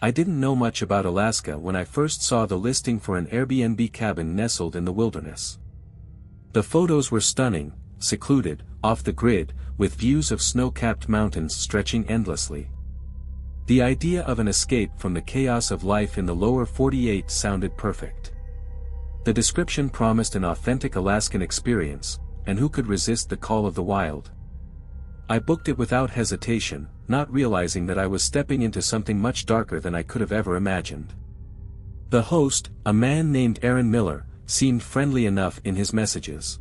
I didn't know much about Alaska when I first saw the listing for an Airbnb cabin nestled in the wilderness. The photos were stunning, secluded, off the grid, with views of snow-capped mountains stretching endlessly. The idea of an escape from the chaos of life in the lower 48 sounded perfect. The description promised an authentic Alaskan experience, and who could resist the call of the wild? I booked it without hesitation, not realizing that I was stepping into something much darker than I could have ever imagined. The host, a man named Aaron Miller, seemed friendly enough in his messages.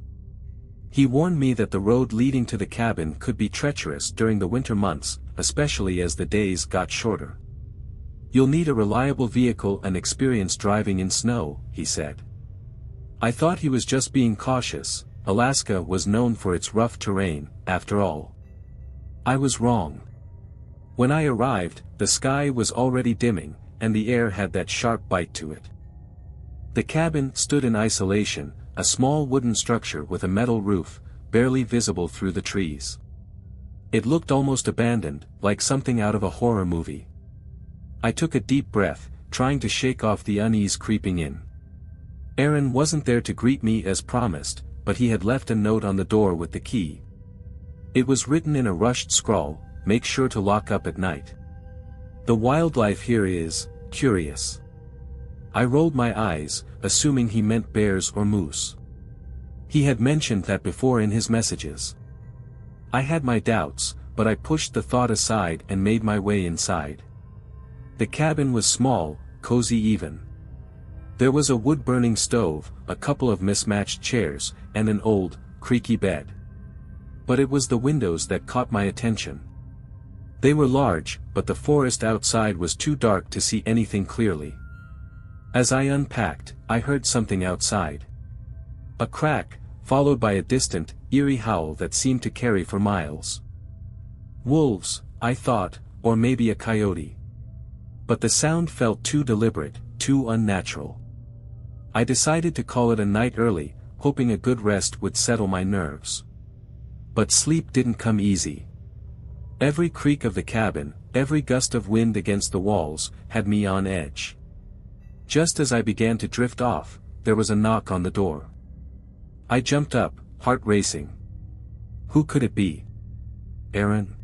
He warned me that the road leading to the cabin could be treacherous during the winter months, especially as the days got shorter. "You'll need a reliable vehicle and experience driving in snow," he said. I thought he was just being cautious. Alaska was known for its rough terrain, after all. I was wrong. When I arrived, the sky was already dimming, and the air had that sharp bite to it. The cabin stood in isolation, a small wooden structure with a metal roof, barely visible through the trees. It looked almost abandoned, like something out of a horror movie. I took a deep breath, trying to shake off the unease creeping in. Aaron wasn't there to greet me as promised, but he had left a note on the door with the key. It was written in a rushed scrawl, "Make sure to lock up at night. The wildlife here is curious." I rolled my eyes, assuming he meant bears or moose. He had mentioned that before in his messages. I had my doubts, but I pushed the thought aside and made my way inside. The cabin was small, cozy even. There was a wood-burning stove, a couple of mismatched chairs, and an old, creaky bed. But it was the windows that caught my attention. They were large, but the forest outside was too dark to see anything clearly. As I unpacked, I heard something outside. A crack, followed by a distant, eerie howl that seemed to carry for miles. Wolves, I thought, or maybe a coyote. But the sound felt too deliberate, too unnatural. I decided to call it a night early, hoping a good rest would settle my nerves. But sleep didn't come easy. Every creak of the cabin, every gust of wind against the walls, had me on edge. Just as I began to drift off, there was a knock on the door. I jumped up, heart racing. Who could it be? Aaron?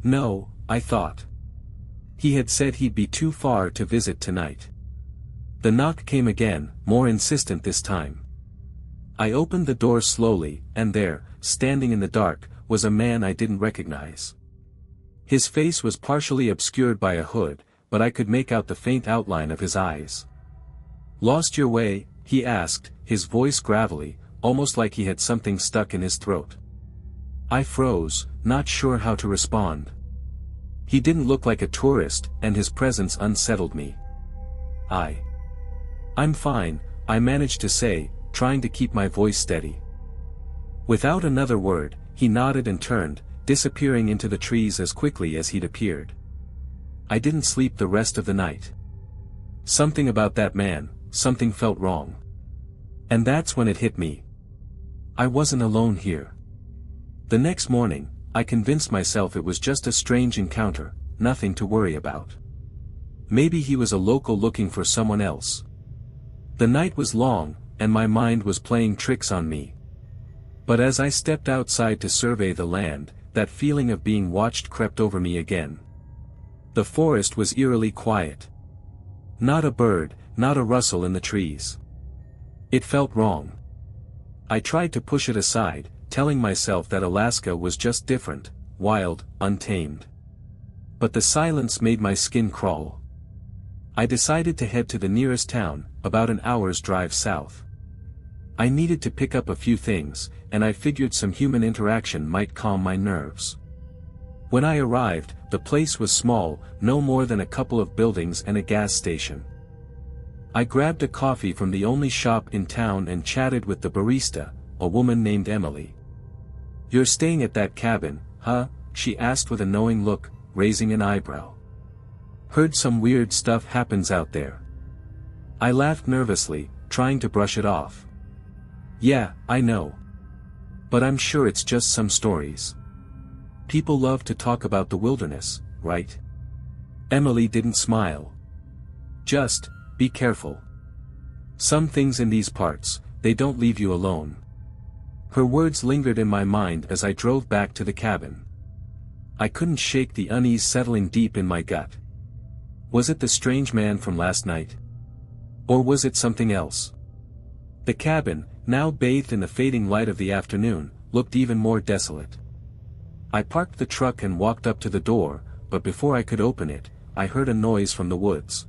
No, I thought. He had said he'd be too far to visit tonight. The knock came again, more insistent this time. I opened the door slowly, and there, standing in the dark, was a man I didn't recognize. His face was partially obscured by a hood, but I could make out the faint outline of his eyes. "Lost your way?" he asked, his voice gravelly, almost like he had something stuck in his throat. I froze, not sure how to respond. He didn't look like a tourist, and his presence unsettled me. "I'm fine," I managed to say, trying to keep my voice steady. Without another word, he nodded and turned, disappearing into the trees as quickly as he'd appeared. I didn't sleep the rest of the night. Something about that man, something felt wrong. And that's when it hit me. I wasn't alone here. The next morning, I convinced myself it was just a strange encounter, nothing to worry about. Maybe he was a local looking for someone else. The night was long, and my mind was playing tricks on me. But as I stepped outside to survey the land, that feeling of being watched crept over me again. The forest was eerily quiet. Not a bird, not a rustle in the trees. It felt wrong. I tried to push it aside, telling myself that Alaska was just different, wild, untamed. But the silence made my skin crawl. I decided to head to the nearest town, about an hour's drive south. I needed to pick up a few things, and I figured some human interaction might calm my nerves. When I arrived, the place was small, no more than a couple of buildings and a gas station. I grabbed a coffee from the only shop in town and chatted with the barista, a woman named Emily. "You're staying at that cabin, huh?" she asked with a knowing look, raising an eyebrow. "Heard some weird stuff happens out there." I laughed nervously, trying to brush it off. "Yeah, I know. But I'm sure it's just some stories. People love to talk about the wilderness, right?" Emily didn't smile. Just, be careful. Some things in these parts, they don't leave you alone. Her words lingered in my mind as I drove back to the cabin. I couldn't shake the unease settling deep in my gut. Was it the strange man from last night? Or was it something else? The cabin, now bathed in the fading light of the afternoon, looked even more desolate. I parked the truck and walked up to the door, but before I could open it, I heard a noise from the woods.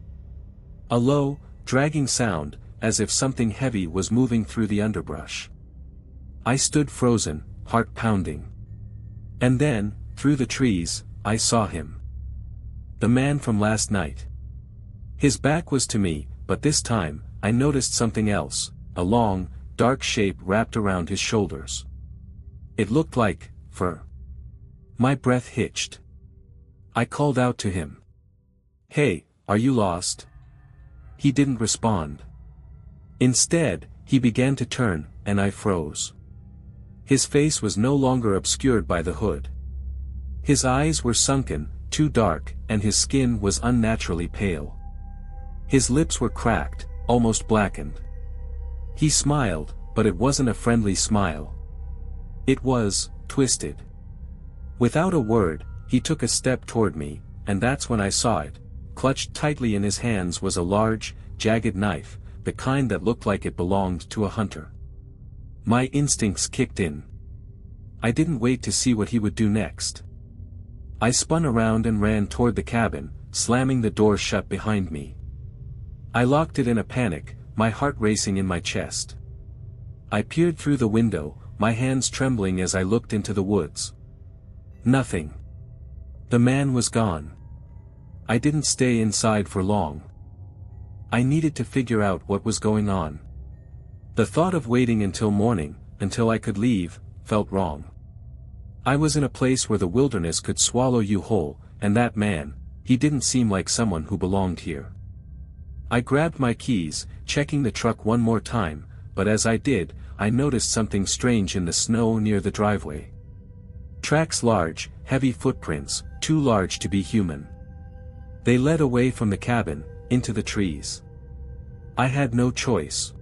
A low, dragging sound, as if something heavy was moving through the underbrush. I stood frozen, heart pounding. And then, through the trees, I saw him. The man from last night. His back was to me, but this time, I noticed something else, a long, dark shape wrapped around his shoulders. It looked like fur. My breath hitched. I called out to him. "Hey, are you lost?" He didn't respond. Instead, he began to turn, and I froze. His face was no longer obscured by the hood. His eyes were sunken, too dark, and his skin was unnaturally pale. His lips were cracked, almost blackened. He smiled, but it wasn't a friendly smile. It was twisted. Without a word, he took a step toward me, and that's when I saw it. Clutched tightly in his hands was a large, jagged knife, the kind that looked like it belonged to a hunter. My instincts kicked in. I didn't wait to see what he would do next. I spun around and ran toward the cabin, slamming the door shut behind me. I locked it in a panic, my heart racing in my chest. I peered through the window, my hands trembling as I looked into the woods. Nothing. The man was gone. I didn't stay inside for long. I needed to figure out what was going on. The thought of waiting until morning, until I could leave, felt wrong. I was in a place where the wilderness could swallow you whole, and that man, he didn't seem like someone who belonged here. I grabbed my keys, checking the truck one more time, but as I did, I noticed something strange in the snow near the driveway. Tracks large, heavy footprints, too large to be human. They led away from the cabin, into the trees. I had no choice.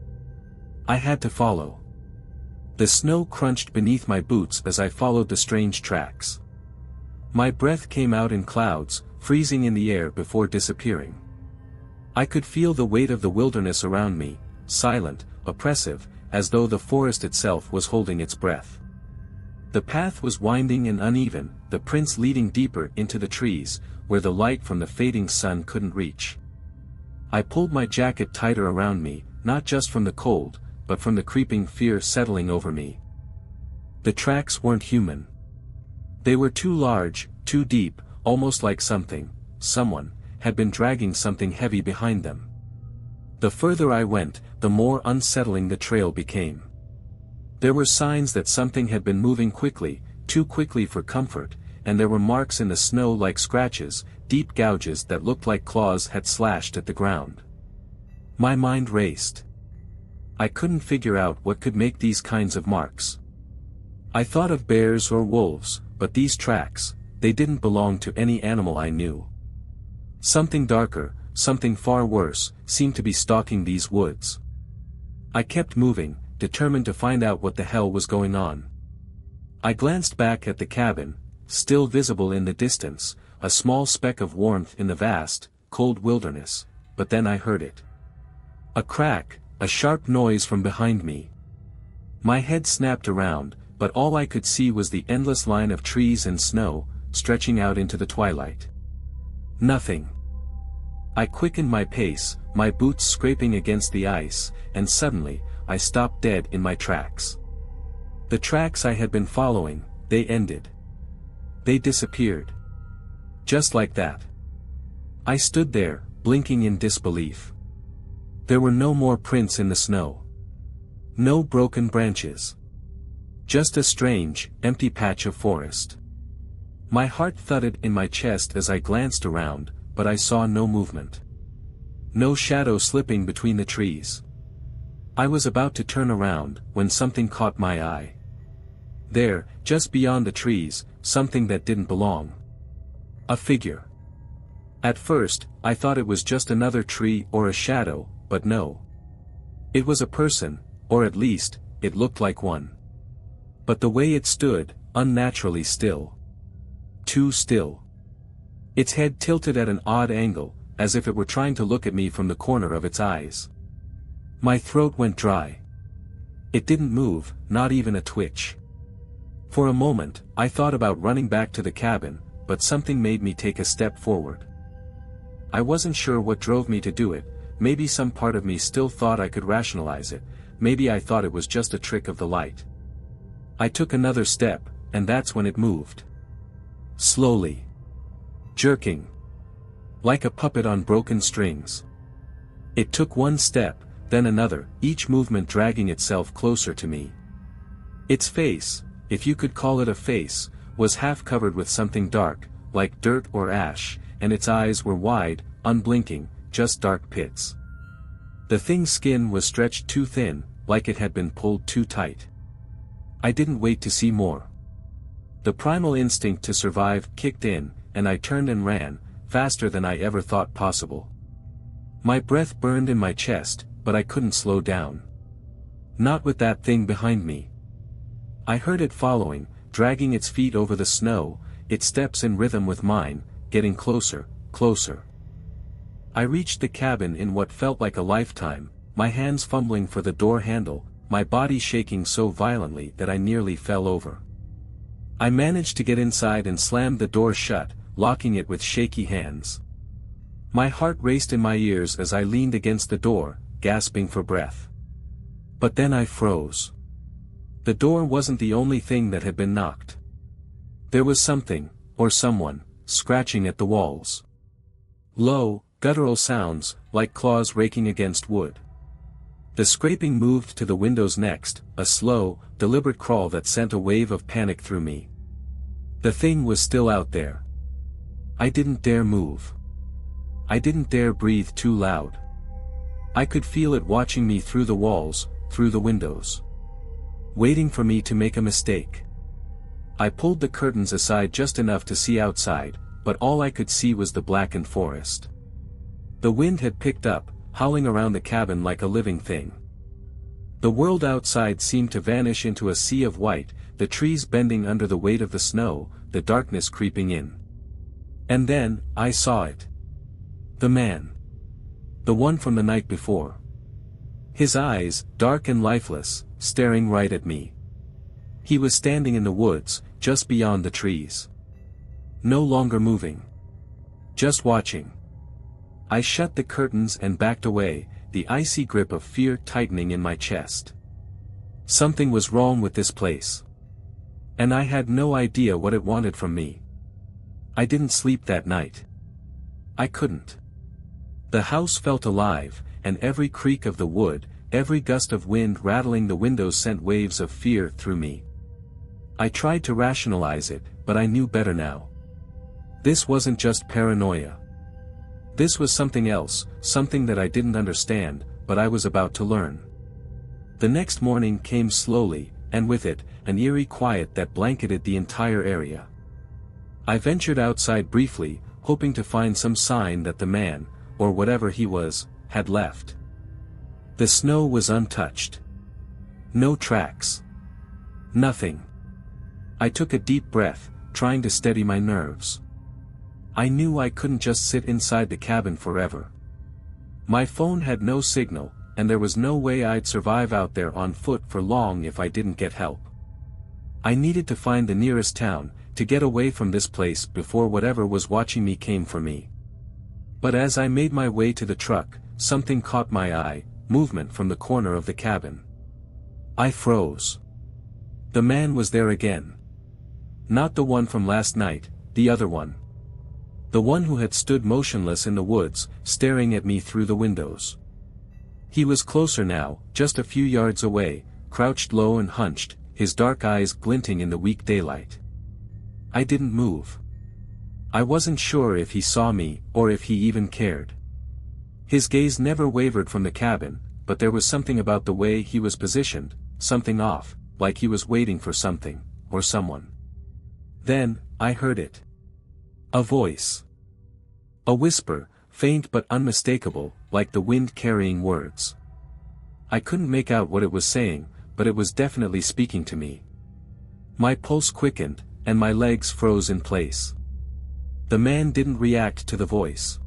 I had to follow. The snow crunched beneath my boots as I followed the strange tracks. My breath came out in clouds, freezing in the air before disappearing. I could feel the weight of the wilderness around me, silent, oppressive, as though the forest itself was holding its breath. The path was winding and uneven, the prints leading deeper into the trees, where the light from the fading sun couldn't reach. I pulled my jacket tighter around me, not just from the cold, but from the creeping fear settling over me. The tracks weren't human. They were too large, too deep, almost like someone, had been dragging something heavy behind them. The further I went, the more unsettling the trail became. There were signs that something had been moving quickly, too quickly for comfort, and there were marks in the snow like scratches, deep gouges that looked like claws had slashed at the ground. My mind raced. I couldn't figure out what could make these kinds of marks. I thought of bears or wolves, but these tracks, they didn't belong to any animal I knew. Something darker, something far worse, seemed to be stalking these woods. I kept moving, determined to find out what the hell was going on. I glanced back at the cabin, still visible in the distance, a small speck of warmth in the vast, cold wilderness, but then I heard it. A crack, a sharp noise from behind me. My head snapped around, but all I could see was the endless line of trees and snow, stretching out into the twilight. Nothing. I quickened my pace, my boots scraping against the ice, and suddenly, I stopped dead in my tracks. The tracks I had been following, they ended. They disappeared. Just like that. I stood there, blinking in disbelief. There were no more prints in the snow. No broken branches. Just a strange, empty patch of forest. My heart thudded in my chest as I glanced around, but I saw no movement. No shadow slipping between the trees. I was about to turn around, when something caught my eye. There, just beyond the trees, something that didn't belong. A figure. At first, I thought it was just another tree or a shadow, but no. It was a person, or at least, it looked like one. But the way it stood, unnaturally still. Too still. Its head tilted at an odd angle, as if it were trying to look at me from the corner of its eyes. My throat went dry. It didn't move, not even a twitch. For a moment, I thought about running back to the cabin, but something made me take a step forward. I wasn't sure what drove me to do it. Maybe some part of me still thought I could rationalize it, maybe I thought it was just a trick of the light. I took another step, and that's when it moved. Slowly. Jerking. Like a puppet on broken strings. It took one step, then another, each movement dragging itself closer to me. Its face, if you could call it a face, was half covered with something dark, like dirt or ash, and its eyes were wide, unblinking, just dark pits. The thing's skin was stretched too thin, like it had been pulled too tight. I didn't wait to see more. The primal instinct to survive kicked in, and I turned and ran, faster than I ever thought possible. My breath burned in my chest, but I couldn't slow down. Not with that thing behind me. I heard it following, dragging its feet over the snow, its steps in rhythm with mine, getting closer, closer. I reached the cabin in what felt like a lifetime, my hands fumbling for the door handle, my body shaking so violently that I nearly fell over. I managed to get inside and slammed the door shut, locking it with shaky hands. My heart raced in my ears as I leaned against the door, gasping for breath. But then I froze. The door wasn't the only thing that had been knocked. There was something, or someone, scratching at the walls. Low, guttural sounds, like claws raking against wood. The scraping moved to the windows next, a slow, deliberate crawl that sent a wave of panic through me. The thing was still out there. I didn't dare move. I didn't dare breathe too loud. I could feel it watching me through the walls, through the windows. Waiting for me to make a mistake. I pulled the curtains aside just enough to see outside, but all I could see was the blackened forest. The wind had picked up, howling around the cabin like a living thing. The world outside seemed to vanish into a sea of white, the trees bending under the weight of the snow, the darkness creeping in. And then, I saw it. The man. The one from the night before. His eyes, dark and lifeless, staring right at me. He was standing in the woods, just beyond the trees. No longer moving. Just watching. I shut the curtains and backed away, the icy grip of fear tightening in my chest. Something was wrong with this place. And I had no idea what it wanted from me. I didn't sleep that night. I couldn't. The house felt alive, and every creak of the wood, every gust of wind rattling the windows sent waves of fear through me. I tried to rationalize it, but I knew better now. This wasn't just paranoia. This was something else, something that I didn't understand, but I was about to learn. The next morning came slowly, and with it, an eerie quiet that blanketed the entire area. I ventured outside briefly, hoping to find some sign that the man, or whatever he was, had left. The snow was untouched. No tracks. Nothing. I took a deep breath, trying to steady my nerves. I knew I couldn't just sit inside the cabin forever. My phone had no signal, and there was no way I'd survive out there on foot for long if I didn't get help. I needed to find the nearest town, to get away from this place before whatever was watching me came for me. But as I made my way to the truck, something caught my eye, movement from the corner of the cabin. I froze. The man was there again. Not the one from last night, the other one. The one who had stood motionless in the woods, staring at me through the windows. He was closer now, just a few yards away, crouched low and hunched, his dark eyes glinting in the weak daylight. I didn't move. I wasn't sure if he saw me, or if he even cared. His gaze never wavered from the cabin, but there was something about the way he was positioned, something off, like he was waiting for something, or someone. Then, I heard it. A voice. A whisper, faint but unmistakable, like the wind carrying words. I couldn't make out what it was saying, but it was definitely speaking to me. My pulse quickened, and my legs froze in place. The man didn't react to the voice.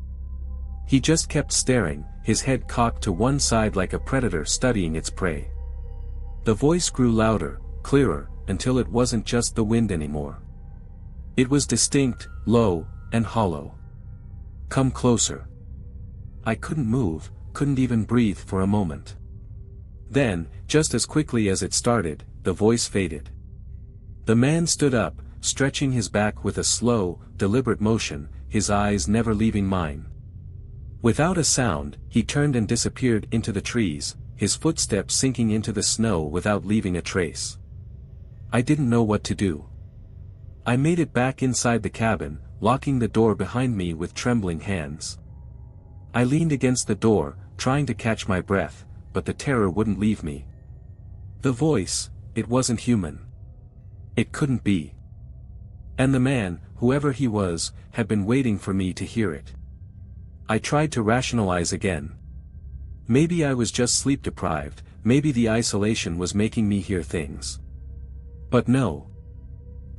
He just kept staring, his head cocked to one side like a predator studying its prey. The voice grew louder, clearer, until it wasn't just the wind anymore. It was distinct, low, and hollow. "Come closer." I couldn't move, couldn't even breathe for a moment. Then, just as quickly as it started, the voice faded. The man stood up, stretching his back with a slow, deliberate motion, his eyes never leaving mine. Without a sound, he turned and disappeared into the trees, his footsteps sinking into the snow without leaving a trace. I didn't know what to do. I made it back inside the cabin, locking the door behind me with trembling hands. I leaned against the door, trying to catch my breath, but the terror wouldn't leave me. The voice, it wasn't human. It couldn't be. And the man, whoever he was, had been waiting for me to hear it. I tried to rationalize again. Maybe I was just sleep deprived, maybe the isolation was making me hear things. But no.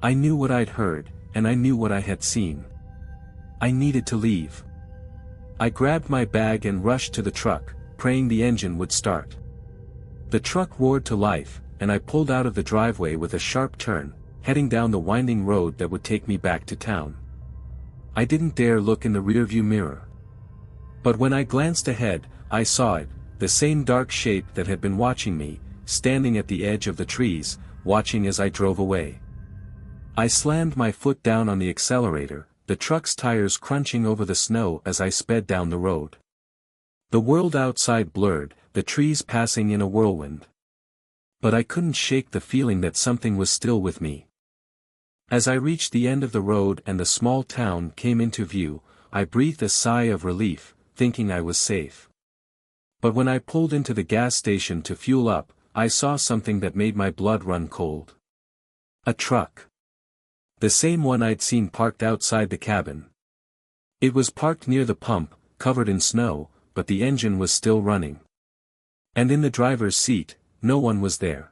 I knew what I'd heard, and I knew what I had seen. I needed to leave. I grabbed my bag and rushed to the truck, praying the engine would start. The truck roared to life, and I pulled out of the driveway with a sharp turn, heading down the winding road that would take me back to town. I didn't dare look in the rearview mirror. But when I glanced ahead, I saw it, the same dark shape that had been watching me, standing at the edge of the trees, watching as I drove away. I slammed my foot down on the accelerator, the truck's tires crunching over the snow as I sped down the road. The world outside blurred, the trees passing in a whirlwind. But I couldn't shake the feeling that something was still with me. As I reached the end of the road and the small town came into view, I breathed a sigh of relief, thinking I was safe. But when I pulled into the gas station to fuel up, I saw something that made my blood run cold. A truck. The same one I'd seen parked outside the cabin. It was parked near the pump, covered in snow, but the engine was still running. And in the driver's seat, no one was there.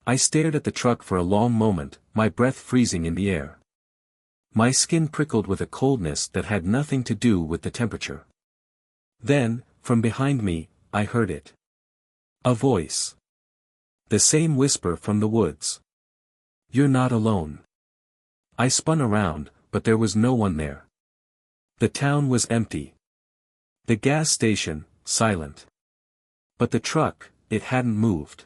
I stared at the truck for a long moment, my breath freezing in the air. My skin prickled with a coldness that had nothing to do with the temperature. Then, from behind me, I heard it. A voice. The same whisper from the woods. "You're not alone." I spun around, but there was no one there. The town was empty. The gas station, silent. But the truck, it hadn't moved.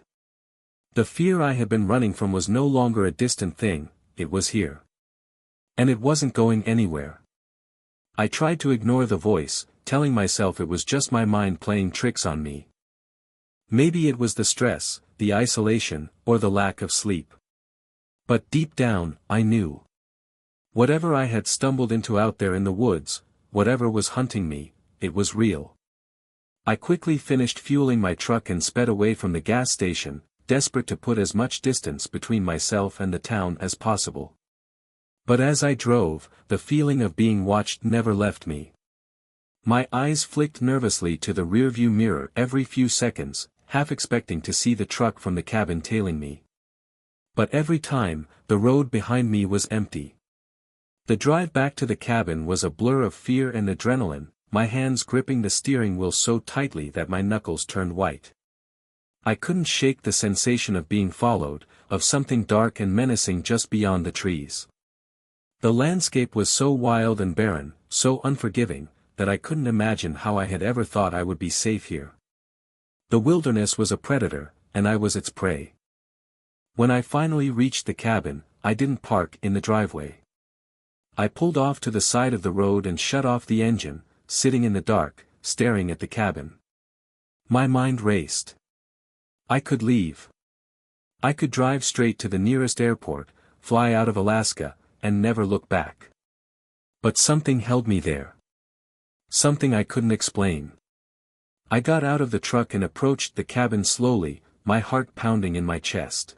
The fear I had been running from was no longer a distant thing, it was here. And it wasn't going anywhere. I tried to ignore the voice, telling myself it was just my mind playing tricks on me. Maybe it was the stress, the isolation, or the lack of sleep. But deep down, I knew. Whatever I had stumbled into out there in the woods, whatever was hunting me, it was real. I quickly finished fueling my truck and sped away from the gas station, desperate to put as much distance between myself and the town as possible. But as I drove, the feeling of being watched never left me. My eyes flicked nervously to the rearview mirror every few seconds, half expecting to see the truck from the cabin tailing me. But every time, the road behind me was empty. The drive back to the cabin was a blur of fear and adrenaline, my hands gripping the steering wheel so tightly that my knuckles turned white. I couldn't shake the sensation of being followed, of something dark and menacing just beyond the trees. The landscape was so wild and barren, so unforgiving, that I couldn't imagine how I had ever thought I would be safe here. The wilderness was a predator, and I was its prey. When I finally reached the cabin, I didn't park in the driveway. I pulled off to the side of the road and shut off the engine, sitting in the dark, staring at the cabin. My mind raced. I could leave. I could drive straight to the nearest airport, fly out of Alaska, and never look back. But something held me there. Something I couldn't explain. I got out of the truck and approached the cabin slowly, my heart pounding in my chest.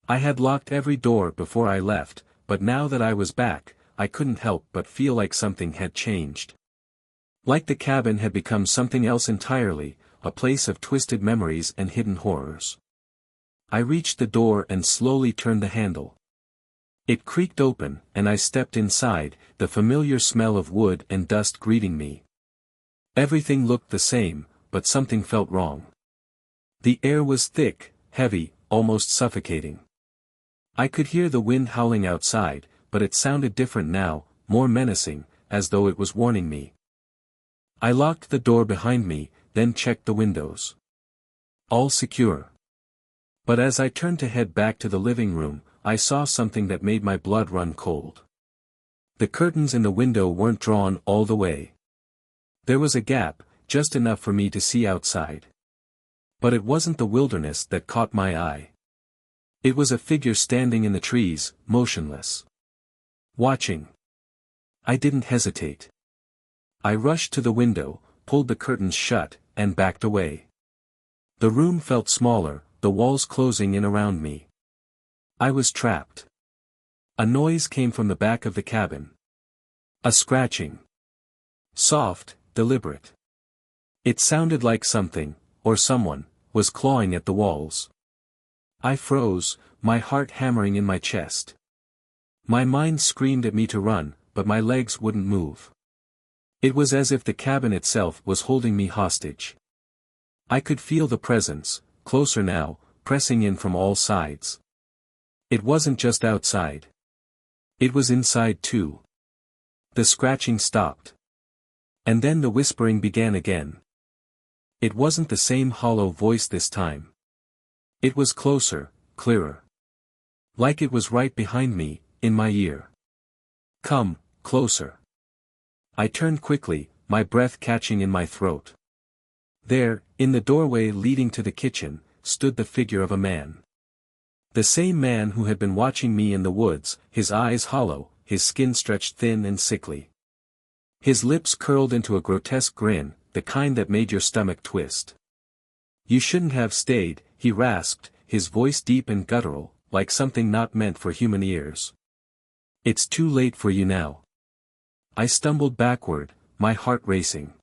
I had locked every door before I left, but now that I was back, I couldn't help but feel like something had changed. Like the cabin had become something else entirely, a place of twisted memories and hidden horrors. I reached the door and slowly turned the handle. It creaked open, and I stepped inside, the familiar smell of wood and dust greeting me. Everything looked the same, but something felt wrong. The air was thick, heavy, almost suffocating. I could hear the wind howling outside, but it sounded different now, more menacing, as though it was warning me. I locked the door behind me, then checked the windows. All secure. But as I turned to head back to the living room, I saw something that made my blood run cold. The curtains in the window weren't drawn all the way. There was a gap, just enough for me to see outside. But it wasn't the wilderness that caught my eye. It was a figure standing in the trees, motionless. Watching. I didn't hesitate. I rushed to the window, pulled the curtains shut, and backed away. The room felt smaller, the walls closing in around me. I was trapped. A noise came from the back of the cabin. A scratching. Soft, deliberate. It sounded like something, or someone, was clawing at the walls. I froze, my heart hammering in my chest. My mind screamed at me to run, but my legs wouldn't move. It was as if the cabin itself was holding me hostage. I could feel the presence, closer now, pressing in from all sides. It wasn't just outside. It was inside too. The scratching stopped. And then the whispering began again. It wasn't the same hollow voice this time. It was closer, clearer. Like it was right behind me, in my ear. Come, closer. I turned quickly, my breath catching in my throat. There, in the doorway leading to the kitchen, stood the figure of a man. The same man who had been watching me in the woods, his eyes hollow, his skin stretched thin and sickly. His lips curled into a grotesque grin, the kind that made your stomach twist. "You shouldn't have stayed," he rasped, his voice deep and guttural, like something not meant for human ears. "It's too late for you now." I stumbled backward, my heart racing.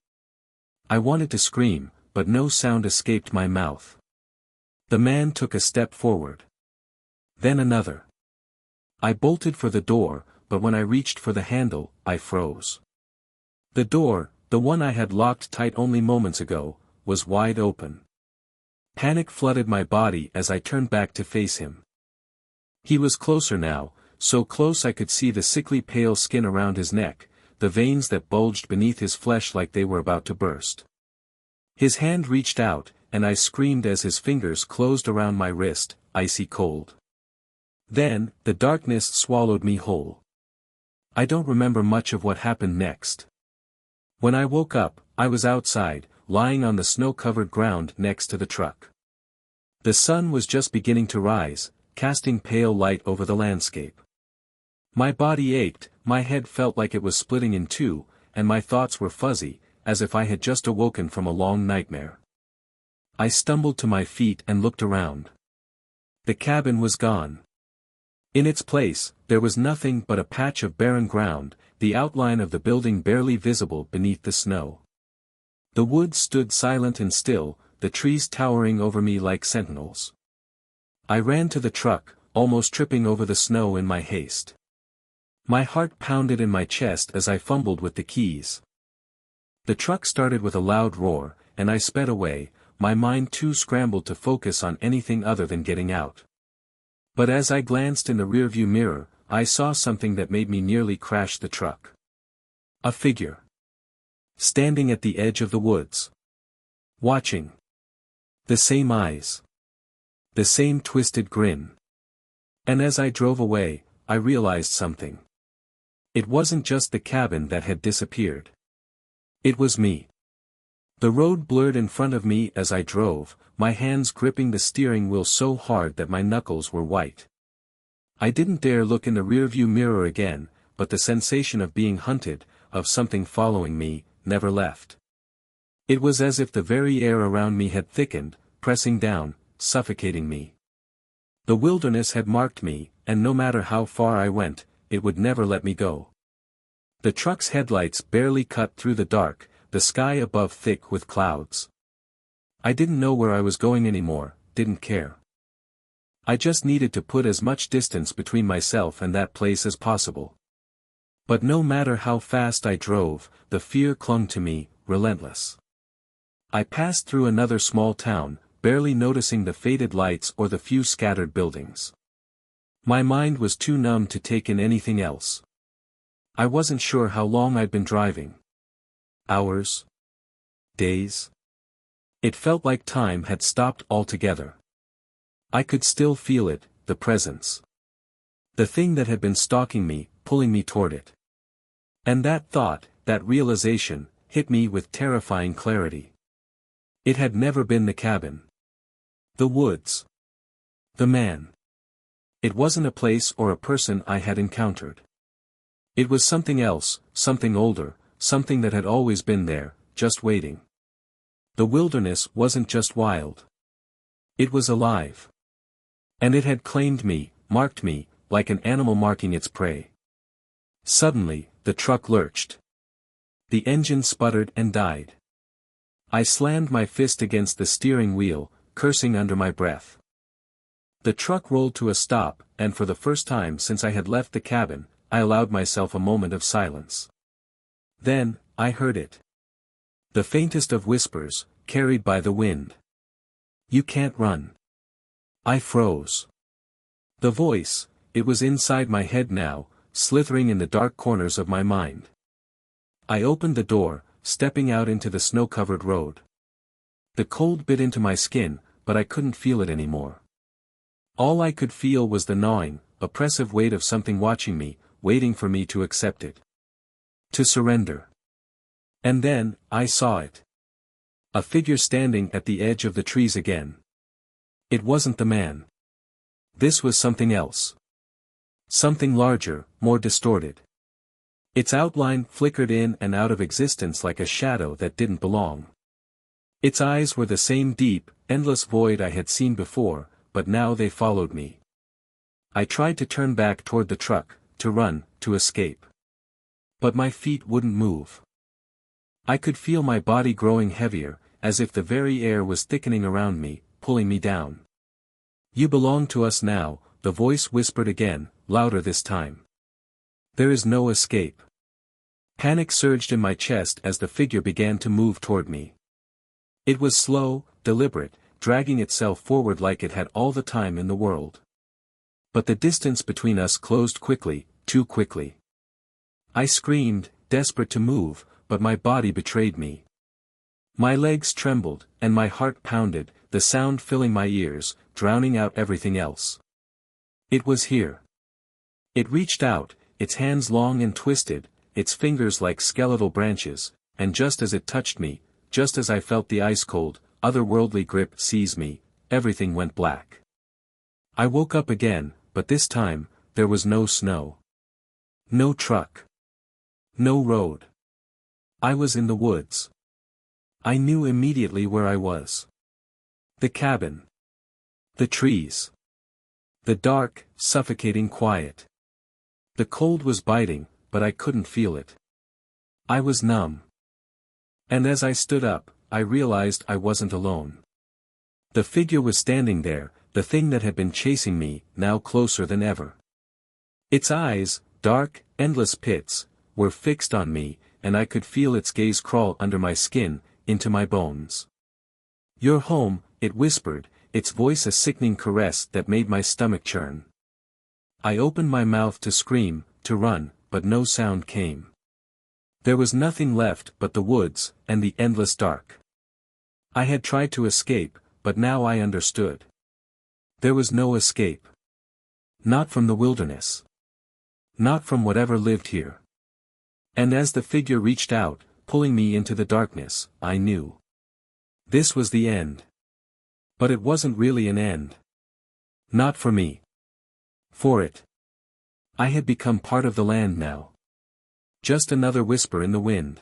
I wanted to scream, but no sound escaped my mouth. The man took a step forward. Then another. I bolted for the door, but when I reached for the handle, I froze. The door, the one I had locked tight only moments ago, was wide open. Panic flooded my body as I turned back to face him. He was closer now, so close I could see the sickly pale skin around his neck, the veins that bulged beneath his flesh like they were about to burst. His hand reached out, and I screamed as his fingers closed around my wrist, icy cold. Then, the darkness swallowed me whole. I don't remember much of what happened next. When I woke up, I was outside, lying on the snow-covered ground next to the truck. The sun was just beginning to rise, casting pale light over the landscape. My body ached, my head felt like it was splitting in two, and my thoughts were fuzzy, as if I had just awoken from a long nightmare. I stumbled to my feet and looked around. The cabin was gone. In its place, there was nothing but a patch of barren ground, the outline of the building barely visible beneath the snow. The woods stood silent and still, the trees towering over me like sentinels. I ran to the truck, almost tripping over the snow in my haste. My heart pounded in my chest as I fumbled with the keys. The truck started with a loud roar, and I sped away, my mind too scrambled to focus on anything other than getting out. But as I glanced in the rearview mirror, I saw something that made me nearly crash the truck. A figure. Standing at the edge of the woods. Watching. The same eyes. The same twisted grin. And as I drove away, I realized something. It wasn't just the cabin that had disappeared. It was me. The road blurred in front of me as I drove, my hands gripping the steering wheel so hard that my knuckles were white. I didn't dare look in the rearview mirror again, but the sensation of being hunted, of something following me, never left. It was as if the very air around me had thickened, pressing down, suffocating me. The wilderness had marked me, and no matter how far I went, it would never let me go. The truck's headlights barely cut through the dark, the sky above thick with clouds. I didn't know where I was going anymore, didn't care. I just needed to put as much distance between myself and that place as possible. But no matter how fast I drove, the fear clung to me, relentless. I passed through another small town, barely noticing the faded lights or the few scattered buildings. My mind was too numb to take in anything else. I wasn't sure how long I'd been driving. Hours? Days? It felt like time had stopped altogether. I could still feel it, the presence. The thing that had been stalking me, pulling me toward it. And that thought, that realization, hit me with terrifying clarity. It had never been the cabin. The woods. The man. It wasn't a place or a person I had encountered. It was something else, something older, something that had always been there, just waiting. The wilderness wasn't just wild. It was alive. And it had claimed me, marked me, like an animal marking its prey. Suddenly, the truck lurched. The engine sputtered and died. I slammed my fist against the steering wheel, cursing under my breath. The truck rolled to a stop, and for the first time since I had left the cabin, I allowed myself a moment of silence. Then, I heard it. The faintest of whispers, carried by the wind. You can't run. I froze. The voice, it was inside my head now, slithering in the dark corners of my mind. I opened the door, stepping out into the snow-covered road. The cold bit into my skin, but I couldn't feel it anymore. All I could feel was the gnawing, oppressive weight of something watching me, waiting for me to accept it. To surrender. And then, I saw it. A figure standing at the edge of the trees again. It wasn't the man. This was something else. Something larger, more distorted. Its outline flickered in and out of existence like a shadow that didn't belong. Its eyes were the same deep, endless void I had seen before, but now they followed me. I tried to turn back toward the truck, to run, to escape. But my feet wouldn't move. I could feel my body growing heavier, as if the very air was thickening around me, pulling me down. You belong to us now, the voice whispered again, louder this time. There is no escape. Panic surged in my chest as the figure began to move toward me. It was slow, deliberate, dragging itself forward like it had all the time in the world. But the distance between us closed quickly, too quickly. I screamed, desperate to move, but my body betrayed me. My legs trembled, and my heart pounded, the sound filling my ears, drowning out everything else. It was here. It reached out, its hands long and twisted, its fingers like skeletal branches, and just as it touched me, just as I felt the ice-cold, otherworldly grip seize me, everything went black. I woke up again, but this time, there was no snow. No truck. No road. I was in the woods. I knew immediately where I was. The cabin. The trees. The dark, suffocating quiet. The cold was biting, but I couldn't feel it. I was numb. And as I stood up, I realized I wasn't alone. The figure was standing there, the thing that had been chasing me, now closer than ever. Its eyes, dark, endless pits, were fixed on me, and I could feel its gaze crawl under my skin, into my bones. You're home, it whispered, its voice a sickening caress that made my stomach churn. I opened my mouth to scream, to run, but no sound came. There was nothing left but the woods, and the endless dark. I had tried to escape, but now I understood. There was no escape. Not from the wilderness. Not from whatever lived here. And as the figure reached out, pulling me into the darkness, I knew. This was the end. But it wasn't really an end. Not for me. For it. I had become part of the land now. Just another whisper in the wind.